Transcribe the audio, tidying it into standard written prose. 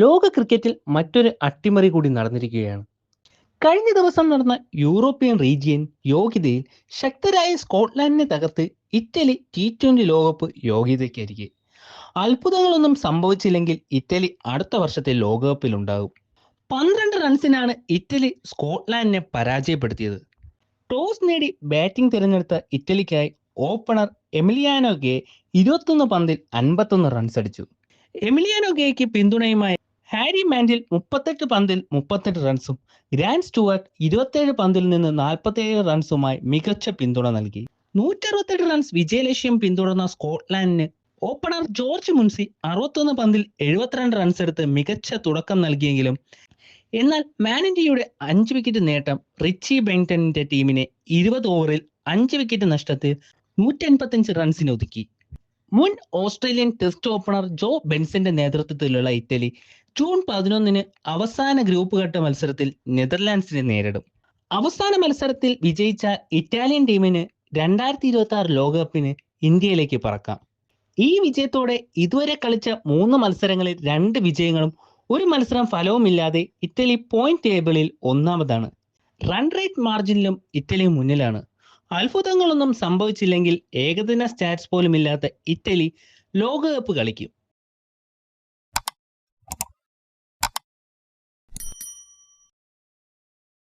ലോക ക്രിക്കറ്റിൽ മറ്റൊരു അട്ടിമറി കൂടി നടന്നിരിക്കുകയാണ്. കഴിഞ്ഞ ദിവസം നടന്ന യൂറോപ്യൻ റീജിയൻ യോഗ്യതയിൽ ശക്തരായ സ്കോട്ട്ലാൻഡിനെ തകർത്ത് ഇറ്റലി T20 ലോകകപ്പ് യോഗ്യതയ്ക്കരികെ. അത്ഭുതങ്ങളൊന്നും സംഭവിച്ചില്ലെങ്കിൽ ഇറ്റലി അടുത്ത വർഷത്തെ ലോകകപ്പിലുണ്ടാകും. 12 റൺസിനാണ് ഇറ്റലി സ്കോട്ട്ലാൻഡിനെ പരാജയപ്പെടുത്തിയത്. ടോസ് നേടി ബാറ്റിംഗ് തിരഞ്ഞെടുത്ത ഇറ്റലിക്കായി ഓപ്പണർ എമിലിയാനോ ഗേ 21 പന്തിൽ 51 റൺസ് അടിച്ചു. എമിലിയാനോ ഗേക്ക് പിന്തുണയുമായി ഹാരി മാൻഡിൽ 38 പന്തിൽ 38 റൺസും ഗ്രാൻഡ് സ്റ്റുവർട്ട് 27 പന്തിൽ നിന്ന് 47 റൺസുമായി മികച്ച പിന്തുണ നൽകി. 168 റൺസ് വിജയലക്ഷ്യം പിന്തുടർന്ന സ്കോട്ട്ലാൻഡിന് ഓപ്പണർ ജോർജ് മുൻസി 61 പന്തിൽ 72 റൺസ് എടുത്ത് മികച്ച തുടക്കം നൽകിയെങ്കിലും എന്നാൽ മാൻ ഇന്ത്യയുടെ 5 വിക്കറ്റ് നേട്ടം റിച്ചി ബെങ്ടണിന്റെ ടീമിനെ 20 ഓവറിൽ 5 വിക്കറ്റ് നഷ്ടത്തിൽ 185 റൺസിന് ഒതുക്കി. മുൻ ഓസ്ട്രേലിയൻ ടെസ്റ്റ് ഓപ്പണർ ജോ ബെൻസന്റെ നേതൃത്വത്തിലുള്ള ഇറ്റലി ജൂൺ 11 അവസാന ഗ്രൂപ്പ് ഘട്ട മത്സരത്തിൽ നെതർലാൻഡ്സിനെ നേരിടും. അവസാന മത്സരത്തിൽ വിജയിച്ച ഇറ്റാലിയൻ ടീമിന് 2026 ലോകകപ്പിന് ഇന്ത്യയിലേക്ക് പറക്കാം. ഈ വിജയത്തോടെ ഇതുവരെ കളിച്ച 3 മത്സരങ്ങളിൽ 2 വിജയങ്ങളും 1 മത്സരം ഫലവുമില്ലാതെ ഇറ്റലി പോയിന്റ് ടേബിളിൽ ഒന്നാമതാണ്. റൺ റേറ്റ് മാർജിനിലും ഇറ്റലി മുന്നിലാണ്. അത്ഭുതങ്ങളൊന്നും സംഭവിച്ചില്ലെങ്കിൽ ഏകദിന സ്റ്റാറ്റ്സ് പോലും ഇല്ലാത്ത ഇറ്റലി ലോകകപ്പ് കളിക്കും.